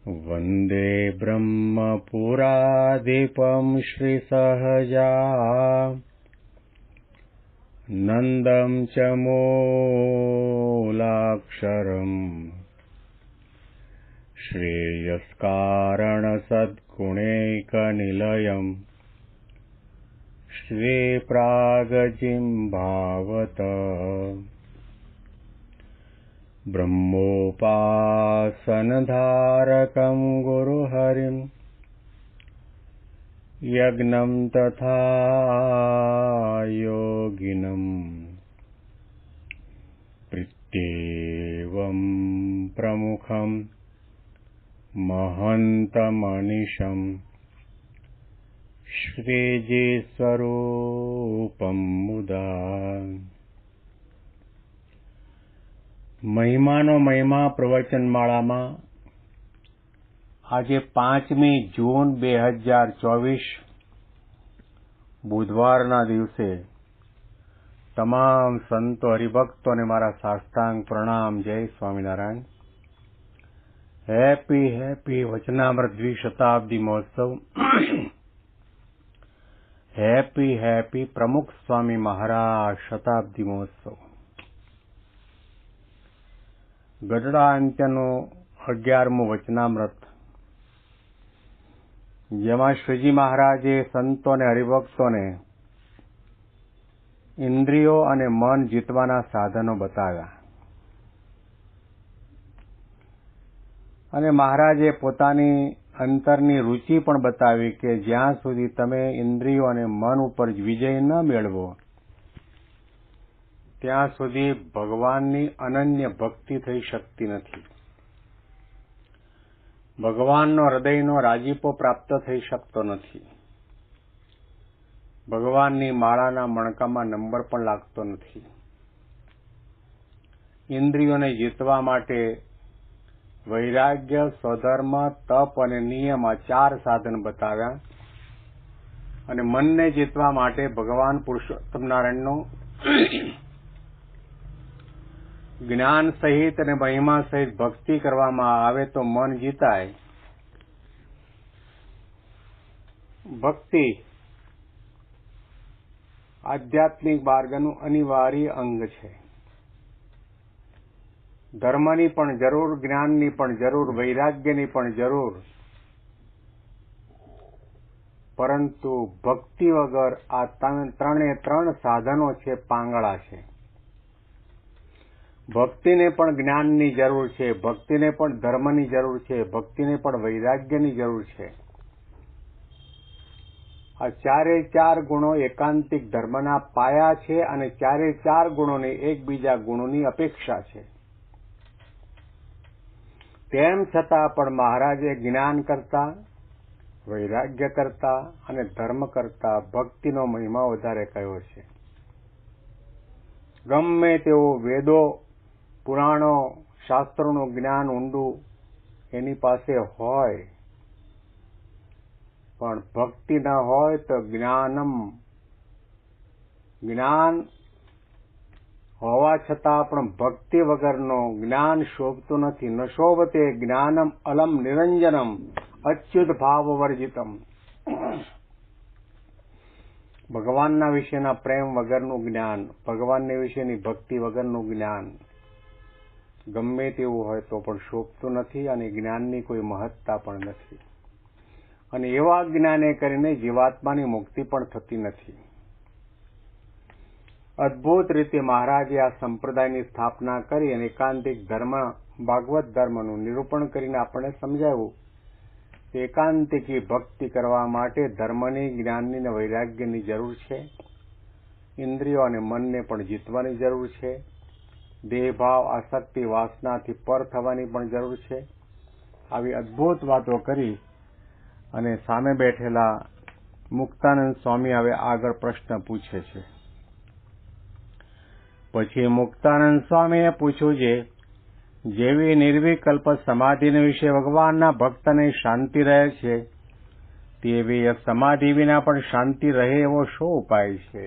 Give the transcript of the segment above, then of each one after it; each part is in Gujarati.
वन्दे ब्रह्मपुराधिपं श्रीसहजा नन्दं च मूलाक्षरम् श्रेयस्कारणसद्गुणैकनिलयम् श्रीप्रागजिह्वावत ब्रह्मोपासनधारकं गुरुहरिं यज्ञं तथा योगिनं प्रत्येवं प्रमुखं महन्तमनिशं श्रीजीस्वरूपं मुदा। મહિમાનો મહિમા પ્રવચનમાળામાં આજે 5મી જૂન 2024 બુધવારના દિવસે તમામ સંતો હરિભક્તોને મારા સાષ્ટાંગ પ્રણામ. જય સ્વામિનારાયણ. હેપી વચનામૃત દ્વિશતાબ્દી મહોત્સવ. હેપી પ્રમુખ સ્વામી મહારાજ શતાબ્દી મહોત્સવ. ગઢડા અંત્યનું 11મું વચનામૃત, જેમાં શ્રીજી મહારાજે સંતો અને હરિભક્તોને ઇન્દ્રિયો અને મન જીતવાના સાધનો બતાવ્યા અને મહારાજે પોતાની અંતરની રુચિ પણ બતાવી કે જ્યાં સુધી તમે ઇન્દ્રિયો અને મન ઉપર વિજય ન મેળવો ત્યાં સુધી ભગવાનની અનન્ય ભક્તિ થઈ શકતી નથી. ભગવાનનો હૃદયનો રાજીપો પ્રાપ્ત થઈ શકતો નથી. ભગવાનની માળાના મણકામાં નંબર પણ લાગતો નથી. ઇન્દ્રિયોને જીતવા માટે વૈરાગ્ય, સ્વધર્મ, તપ અને નિયમ આ 4 સાધન બતાવ્યા અને મનને જીતવા માટે ભગવાન પુરુષોત્તમ નારાયણનો જ્ઞાન સહિત અને મહિમા સહિત ભક્તિ કરવામાં આવે તો મન જીતાય. ભક્તિ આધ્યાત્મિક માર્ગનું અનિવાર્ય અંગ છે. ધર્મની પણ જરૂર, જ્ઞાનની પણ જરૂર, વૈરાગ્યની પણ જરૂર, પરંતુ ભક્તિ વગર આ 3 સાધનો છે પાંગળા છે. ભક્તિને પણ જ્ઞાનની જરૂર છે, ભક્તિને પણ ધર્મની જરૂર છે, ભક્તિને પણ વૈરાગ્યની જરૂર છે. આ 4 ગુણો એકાંતિક ધર્મના પાયા છે અને 4 ગુણોની એકબીજા ગુણોની અપેક્ષા છે. તેમ છતાં પણ મહારાજે જ્ઞાન કરતા, વૈરાગ્ય કરતા અને ધર્મ કરતા ભક્તિનો મહિમા વધારે કહ્યો છે. ગમે તેવો વેદો, પુરાણો, શાસ્ત્રોનું જ્ઞાન ઊંડું એની પાસે હોય પણ ભક્તિ ન હોય તો જ્ઞાન હોવા છતાં પણ ભક્તિ વગરનું જ્ઞાન શોભતું નથી. ન શોભતે જ્ઞાનમ અલમ નિરંજનમ અચ્યુત ભાવ વર્જિતમ. ભગવાનના વિશેના પ્રેમ વગરનું જ્ઞાન, ભગવાનની વિશેની ભક્તિ વગરનું જ્ઞાન ગમે તેવું હોય તો પણ શોભતું નથી અને જ્ઞાનની કોઈ મહત્તા પણ નથી. અને એવા જ્ઞાને કરીને જીવાત્માની મુક્તિ પણ થતી નથી. અદ્ભુત રીતે મહારાજે આ સંપ્રદાયની સ્થાપના કરી અને એકાંતિક ધર્મ, ભાગવત ધર્મનું નિરૂપણ કરીને આપણને સમજાવ્યું કે એકાંતિકી ભક્તિ કરવા માટે ધર્મની, જ્ઞાનની અને વૈરાગ્યની જરૂર છે. ઇન્દ્રિયો અને મનને પણ જીતવાની જરૂર છે. દેહભાવ, આસક્તિ, વાસનાથી પર થવાની પણ જરૂર છે. આવી અદ્ભુત વાતો કરી અને સામે બેઠેલા મુક્તાનંદ સ્વામી હવે આગળ પ્રશ્ન પૂછે છે. પછી મુક્તાનંદ સ્વામીએ પૂછ્યું છે, જેવી નિર્વિકલ્પ સમાધિને વિશે ભગવાનના ભક્તને શાંતિ રહે છે તેવી સમાધિ વિના પણ શાંતિ રહે એવો શો ઉપાય છે?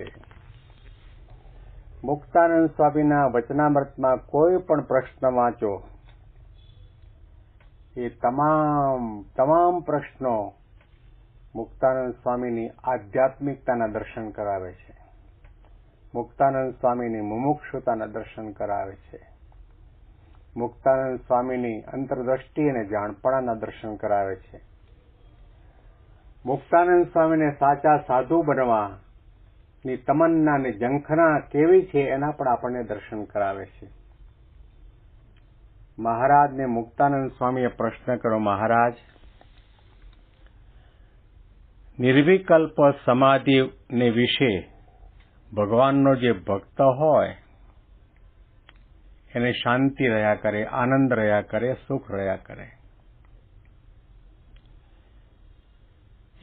મુક્તાનંદ સ્વામીના વચનામૃતમાં કોઈ પણ પ્રશ્ન વાંચો, એ તમામ પ્રશ્નો મુક્તાનંદ સ્વામીની આધ્યાત્મિકતાના દર્શન કરાવે છે, મુક્તાનંદ સ્વામીની મુમુક્ષુતાના દર્શન કરાવે છે, મુક્તાનંદ સ્વામીની અંતરદ્રષ્ટિ અને જાણપણાના દર્શન કરાવે છે. મુક્તાનંદ સ્વામીને સાચા સાધુ બનવાની તમન્ના અને ઝંખના કેવી છે એના પણ આપણને દર્શન કરાવે છે. મહારાજને મુક્તાનંદ સ્વામીએ પ્રશ્ન કર્યો, મહારાજ, નિર્વિકલ્પ સમાધિને વિશે ભગવાનનો જે ભક્ત હોય એને શાંતિ રહ્યા કરે, આનંદ રહ્યા કરે, સુખ રહ્યા કરે.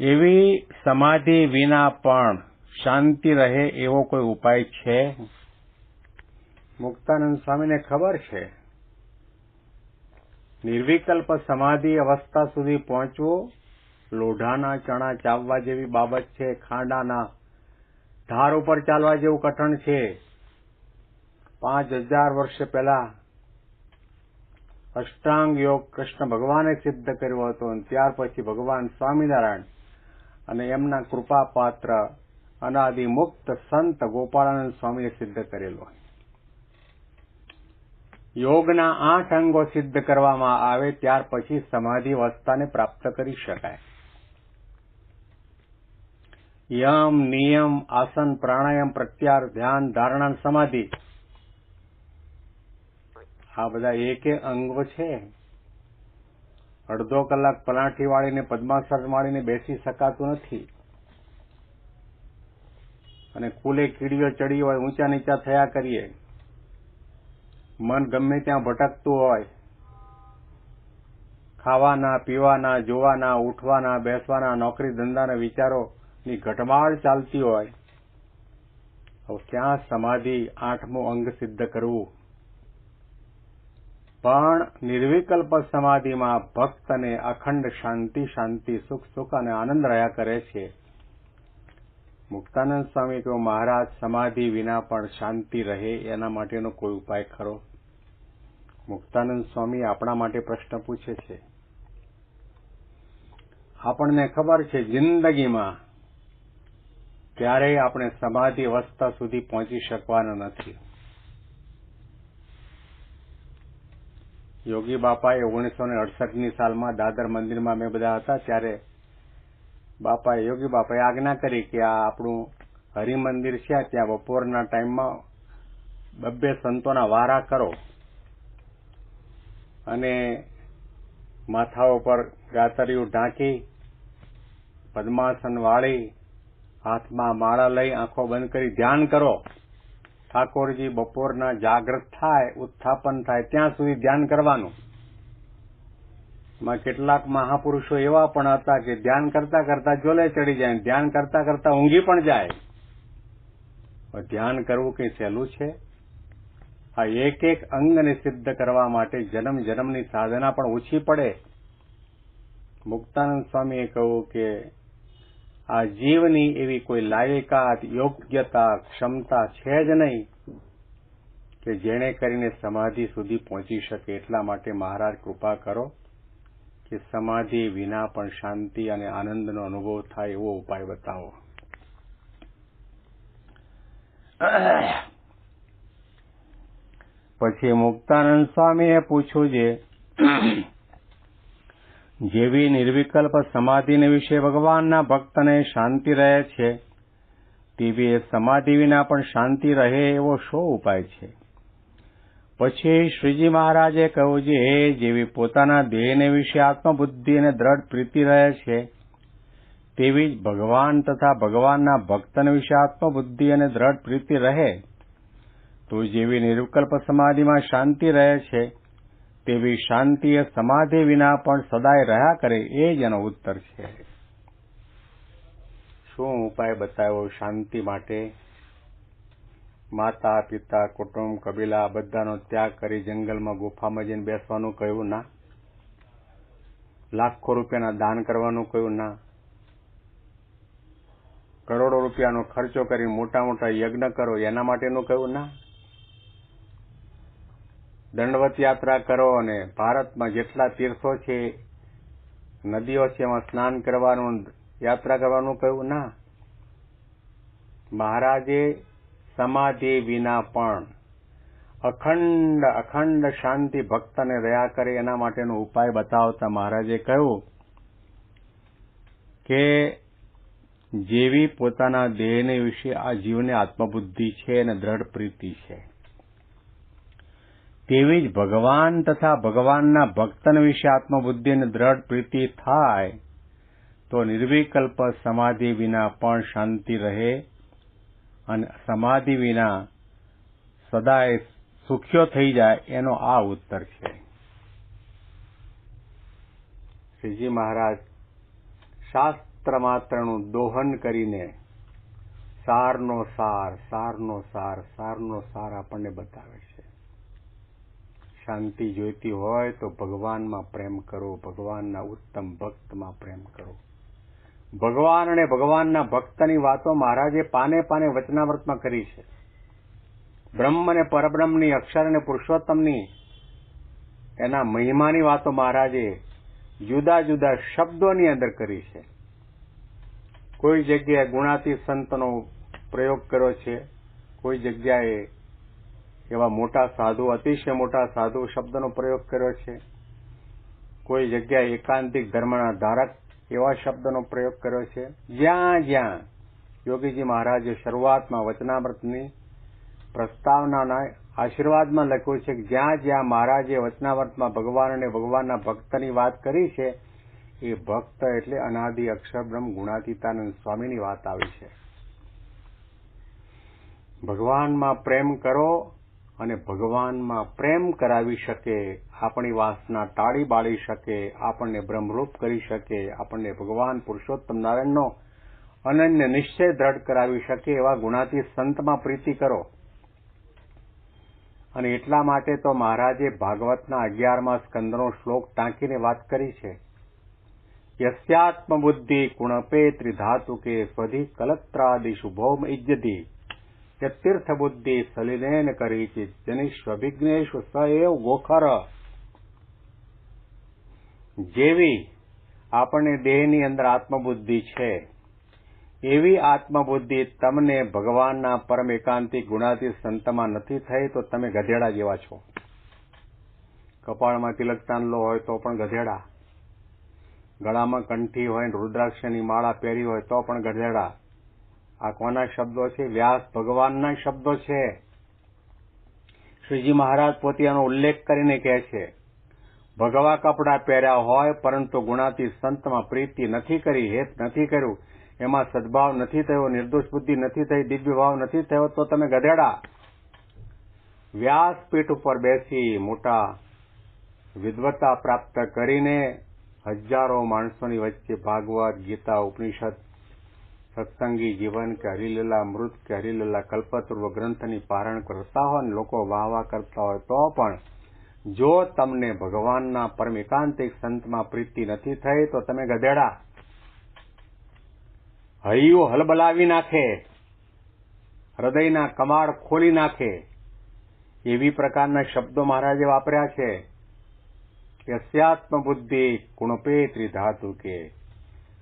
એવી સમાધિ વિના પણ શાંતિ રહે એવો કોઈ ઉપાય છે? મુક્તાનંદ સ્વામીને ખબર છે નિર્વિકલ્પ સમાધિ અવસ્થા સુધી પહોંચવું લોઢાના ચણા ચાવવા જેવી બાબત છે, ખાંડાના ધાર ઉપર ચાલવા જેવું કઠણ છે. 5000 વર્ષ પહેલા અષ્ટાંગ યોગ કૃષ્ણ ભગવાને સિદ્ધ કર્યો હતો અને ત્યાર પછી ભગવાન સ્વામિનારાયણ અને એમના કૃપાપાત્ર અનાદિ મુક્ત સંત ગોપાળાનંદ સ્વામીએ સિદ્ધ કરેલો. યોગના 8 અંગો સિદ્ધ કરવામાં આવે ત્યાર પછી સમાધિ અવસ્થાને પ્રાપ્ત કરી શકાય. યમ, નિયમ, આસન, પ્રાણાયામ, પ્રત્યાહાર, ધ્યાન, ધારણા, સમાધિ, આ બધા એક અંગો છે. અડધો કલાક પલાઠી વાળીને પદ્માસન વાળીને બેસી શકાતું નથી અને કુલે કીડીઓ ચડી હોય, ઊંચા નીચા થયા કરીએ, મન ગમે ત્યાં ભટકતું હોય, ખાવાના, પીવાના, જોવાના, ઉઠવાના, બેસવાના, નોકરી ધંધાના વિચારોની ઘટમાળ ચાલતી હોય, તો ક્યાં સમાધિ 8મું અંગ સિદ્ધ કરવું? પણ નિર્વિકલ્પ સમાધિમાં ભક્તને અખંડ શાંતિ, શાંતિ, સુખ, સુખ અને આનંદ રહ્યા કરે છે. મુક્તાનંદ સ્વામી કહ્યું, મહારાજ, સમાધિ વિના પણ શાંતિ રહે એના માટેનો કોઈ ઉપાય ખરો? મુક્તાનંદ સ્વામી આપણા માટે પ્રશ્ન પૂછે છે. આપણને ખબર છે જિંદગીમાં ક્યારેય આપણે સમાધિ અવસ્થા સુધી પહોંચી શકવાના નથી. યોગી બાપાએ 1968ની સાલમાં દાદર મંદિરમાં અમે બધા હતા ત્યારે યોગી બાપાએ આજ્ઞા કરી કે આ આપણું હરિમંદિર છે, ત્યાં બપોરના ટાઈમમાં 2 સંતોના વારા કરો અને માથા ઉપર ગાતરિયું ઢાંકી, પદ્માસન વાળી, હાથમાં માળા લઈ, આંખો બંધ કરી ધ્યાન કરો. ઠાકોરજી બપોરના જાગૃત થાય, ઉત્થાપન થાય ત્યાં સુધી ધ્યાન કરવાનું. માં કેટલાક મહાપુરુષો એવા પણ હતા કે ધ્યાન કરતા કરતા જોલે ચડી જાય, ધ્યાન કરતા કરતા ઊંઘી પણ જાય. ધ્યાન કરવું કઈ સહેલું છે? આ એક અંગને સિદ્ધ કરવા માટે જન્મ જન્મની સાધના પણ ઓછી પડે. મુક્તાનંદ સ્વામીએ કહ્યું કે આ જીવની એવી કોઈ લાયકાત, યોગ્યતા, ક્ષમતા છે જ નહીં કે જેણે કરીને સમાધિ સુધી પહોંચી શકે. એટલા માટે મહારાજ કૃપા કરો કે સમાધિ વિના પણ શાંતિ અને આનંદનો અનુભવ થાય એવો ઉપાય બતાવો. પછી મુક્તાનંદ સ્વામીએ પૂછ્યું છે, જેવી નિર્વિકલ્પ સમાધિને વિશે ભગવાનના ભક્તને શાંતિ રહે છે તેવી સમાધિ વિના પણ શાંતિ રહે એવો શો ઉપાય છે? પછી શ્રીજી મહારાજે કહ્યું છે, જેવી પોતાના દેહને વિશે આત્મબુદ્ધિ અને દ્રઢ પ્રીતિ રહે છે તેવી જ ભગવાન તથા ભગવાનના ભક્તને વિશે આત્મબુદ્ધિ અને દ્રઢ પ્રીતિ રહે તો જેવી નિર્વિકલ્પ સમાધિમાં શાંતિ રહે છે તેવી શાંતિ એ સમાધિ વિના પણ સદાય રહ્યા કરે, એ જ એનો ઉત્તર છે. શું ઉપાય બતાવ્યો શાંતિ માટે? માતા, પિતા, કુટુંબ, કબીલા બધાનો ત્યાગ કરી જંગલમાં ગુફામાં જઈને બેસવાનું કહ્યું ના? લાખો રૂપિયાના દાન કરવાનું કહ્યું ના? કરોડો રૂપિયાનો ખર્ચો કરી મોટા મોટા યજ્ઞ કરો એના માટેનું કહ્યું ના? દંડવત યાત્રા કરો અને ભારતમાં જેટલા તીર્થો છે, નદીઓ છે, એમાં સ્નાન કરવાનું, યાત્રા કરવાનું કહ્યું ના. મહારાજે સમાધિ વિના પણ અખંડ શાંતિ ભક્તને રહ્યા કરે એના માટેનો ઉપાય બતાવતા મહારાજે કહ્યું કે જેવી પોતાના દેહને વિશે આ જીવને આત્મબુદ્ધિ છે અને દ્રઢ પ્રીતિ છે, તેવી જ ભગવાન તથા ભગવાનના ભક્તન વિશે આત્મબુદ્ધિ અને દ્રઢ પ્રીતિ થાય તો નિર્વિકલ્પ સમાધિ વિના પણ શાંતિ રહે અને સમાધિ વિના સદાય સુખ્યો થઈ જાય, એનો આ ઉત્તર છે. શ્રીજી મહારાજ શાસ્ત્ર માત્રનું દોહન કરીને સારનો સાર આપણને બતાવે છે. શાંતિ જોઈતી હોય તો ભગવાનમાં પ્રેમ કરો, ભગવાનના ઉત્તમ ભક્તમાં પ્રેમ કરો. ભગવાન અને ભગવાનના ભક્તની વાતો મહારાજે પાને પાને વચનામૃતમાં કરી છે. બ્રહ્મ અને પરબ્રહ્મની, અક્ષર અને પુરુષોત્તમની, એના મહિમાની વાતો મહારાજે જુદા જુદા શબ્દોની અંદર કરી છે. કોઈ જગ્યાએ ગુણાતીત સંતનો પ્રયોગ કર્યો છે, કોઈ જગ્યાએ એવા મોટા સાધુ, અતિશય મોટા સાધુ શબ્દનો પ્રયોગ કર્યો છે, કોઈ જગ્યાએ એકાંતિક ધર્મના ધારક એવા શબ્દનો પ્રયોગ કર્યો છે. જ્યાં જ્યાં યોગીજી મહારાજે શરૂઆતમાં વચનામૃતની પ્રસ્તાવનાના આશીર્વાદમાં લખ્યું છે કે જ્યાં જ્યાં મહારાજે વચનામૃતમાં ભગવાન અને ભગવાનના ભક્તની વાત કરી છે, એ ભક્ત એટલે અનાદિ અક્ષર બ્રહ્મ ગુણાતીતાનંદ સ્વામીની વાત આવી છે. ભગવાનમાં પ્રેમ કરો અને ભગવાનમાં પ્રેમ કરાવી શકે, આપણી વાસના ટાળી બાળી શકે, આપણને બ્રહ્મરૂપ કરી શકે, આપણને ભગવાન પુરુષોત્તમ નારાયણનો અનન્ય નિશ્ચય દ્રઢ કરાવી શકે એવા ગુણાતીત સંતમાં પ્રીતિ કરો. અને એટલા માટે તો મહારાજે ભાગવતના 11મા સ્કંદનો શ્લોક ટાંકીને વાત કરી છે. યસ્યાત્મબુદ્ધિ કુણપે ત્રિધાતુકે સ્વધિ કલત્રાદિષુ ભૌમ ઇજ્યતિ યતીર્થ બુદ્ધિ સલિલેન કરીચિત જનિષ્વભિજ્ઞેષુ સ એવ ગોખર. જેવી આપણને દેહની અંદર આત્મબુદ્ધિ છે, એવી આત્મબુદ્ધિ તમને ભગવાનના પરમ એકાંતિક ગુણાતીત સંતમાં નથી થઈ તો તમે ગધેડા જેવા છો. કપાળમાં તિલક ચાંદલો હોય તો પણ ગધેડા, ગળામાં કંઠી હોય, રુદ્રાક્ષની માળા પહેરી હોય તો પણ ગધેડા. આ કોના શબ્દો છે? વ્યાસ ભગવાનના શબ્દો છે. શ્રીજી મહારાજ પોતે આનો ઉલ્લેખ કરીને કહે છે, ભગવા કપડાં પહેર્યા હોય પરંતુ ગુણાતીત સંતમાં પ્રીતિ નથી કરી, હેત નથી કર્યું, એમાં સદભાવ નથી થયો, નિર્દોષ બુદ્ધિ નથી થઈ, દિવ્ય ભાવ નથી થયો તો તમે ગધેડા. વ્યાસપીઠ ઉપર બેસી મોટા વિદ્વતા પ્રાપ્ત કરીને હજારો માણસોની વચ્ચે ભાગવત, ગીતા, ઉપનિષદ, સત્સંગી જીવન કે હરિલીલા અમૃત કે હરિલીલા કલ્પતરૂ ગ્રંથની પારણ કરતા હોય અને લોકો વાહ વાહ કરતા હોય તો પણ જો તમને ભગવાનના પરમ એકાંતિક સંતમાં પ્રીતિ નથી થઈ તો તમે ગધેડા. હૈયું હલબલાવી નાખે, હૃદયના કમાડ ખોલી નાખે એવી પ્રકારના શબ્દો મહારાજે વાપર્યા છે. યસ્યાત્મ બુદ્ધિ કુણપે ત્રિધાતુ કે.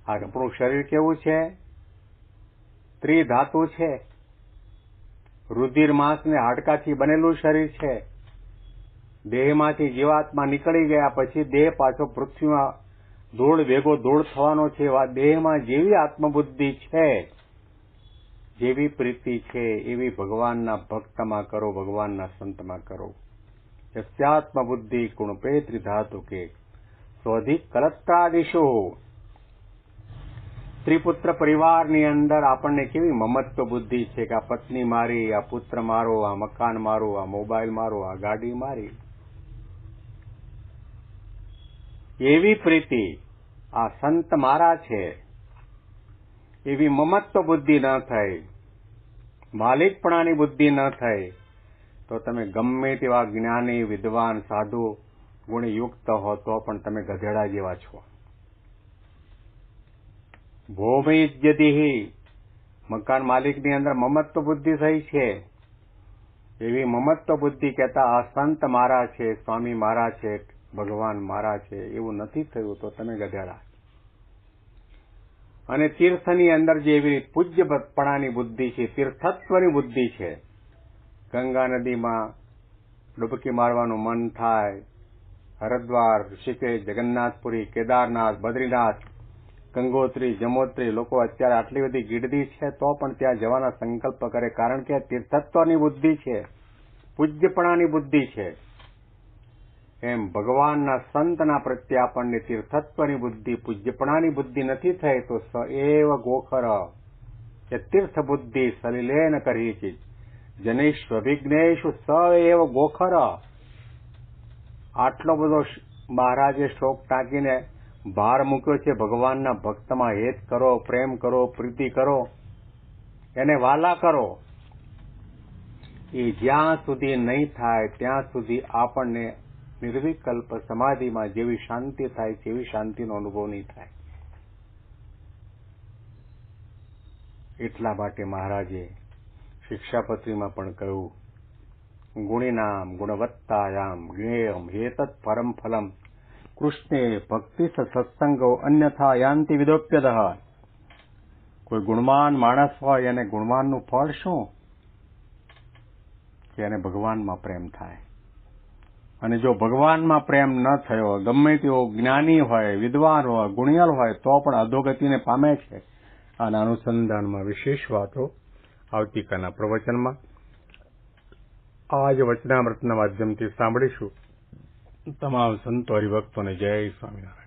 આ આપણું શરીર કેવું છે? ત્રિધાતુ છે. રુધિર, માંસ ને હાડકાથી બનેલું શરીર છે. દેહમાંથી જીવાત્મા નીકળી ગયા પછી દેહ પાછો પૃથ્વીમાં ધૂળ ભેગો ધૂળ થવાનો છે. એવા દેહમાં જેવી આત્મબુદ્ધિ છે, જેવી પ્રીતિ છે, એવી ભગવાનના ભક્તમાં કરો, ભગવાનના સંતમાં કરો. યસ્યાત્મ બુદ્ધિ કુણપે ત્રિધાતુ કે સ્વધિક કલત્રાદિષુ. ત્રિપુત્ર પરિવારની અંદર આપણને કેવી મમત્વ બુદ્ધિ છે કે આ પત્ની મારી, આ પુત્ર મારો, આ મકાન મારું, આ મોબાઈલ મારો, આ ગાડી મારી. એવી પ્રીતિ આ સંત મારા છે એવી મમત્વ બુદ્ધિ ન થઈ, માલિકપણાની બુદ્ધિ ન થઈ તો તમે ગમે તેવા જ્ઞાની, વિદ્વાન, સાધુ ગુણયુક્ત હો તો પણ તમે ગધેડા જેવા છો. ભૌમિજ્યતિઃ, મકાન માલિકની અંદર મમત્વ બુદ્ધિ થઈ છે. એવી મમત્વ બુદ્ધિ કહેતા આ સંત મારા છે, સ્વામી મારા છે, ભગવાન મારા છે એવું નથી થયું તો તમે ગધેડા. અને તીર્થની અંદર જે એવી પૂજ્યપણાની બુદ્ધિ છે, તીર્થત્વની બુદ્ધિ છે. ગંગા નદીમાં ડૂબકી મારવાનું મન થાય, હરિદ્વાર, ઋષિકેશ, જગન્નાથપુરી, કેદારનાથ, બદ્રીનાથ, ગંગોત્રી, જમોત્રી, લોકો અત્યારે આટલી બધી ગીર્દી છે તો પણ ત્યાં જવાના સંકલ્પ કરે, કારણ કે તીર્થત્વની બુદ્ધિ છે, પૂજ્યપણાની બુદ્ધિ છે. એમ ભગવાનના સંતના પ્રત્યે આપણને તીર્થત્વની બુદ્ધિ, પૂજ્યપણાની બુદ્ધિ નથી થઈ તો સ એવ ગોખર કે તીર્થ બુદ્ધિ સલિલેન કરીચિત જનૈશ્વભિજ્ઞેષુ સ એવ ગોખર. આટલો બધો મહારાજે શ્લોક ટાંકીને ભાર મૂક્યો છે ભગવાનના ભક્તમાં હેત કરો, પ્રેમ કરો, પ્રીતિ કરો, એને વાલા કરો. એ જ્યાં સુધી નહીં થાય ત્યાં સુધી આપણને નિર્વિકલ્પ સમાધિમાં જેવી શાંતિ થાય તેવી શાંતિનો અનુભવ નહીં થાય. એટલા માટે મહારાજે શિક્ષાપત્રીમાં પણ કહ્યું, ગુણીનામ ગુણવત્તાયામ જ્ઞેયમ હેતત પરમ ફલમ કૃષ્ણે ભક્તિ સત્સંગો અન્યથા યાંતિ વિદોપ્યદઃ. કોઈ ગુણવાન માણસ હોય એને ગુણવાનનું ફળ શું? કે એને ભગવાનમાં પ્રેમ થાય. અને જો ભગવાનમાં પ્રેમ ન થયો, ગમે તેવો જ્ઞાની હોય, વિદ્વાન હોય, ગુણિયલ હોય તો પણ અધોગતિને પામે છે. આના અનુસંધાનમાં વિશેષ વાતો આવતીકાલના પ્રવચનમાં આ જ વચનામૃતના માધ્યમથી સાંભળીશું. તમામ સંતો હરિભક્તોને જય સ્વામિનારાયણ.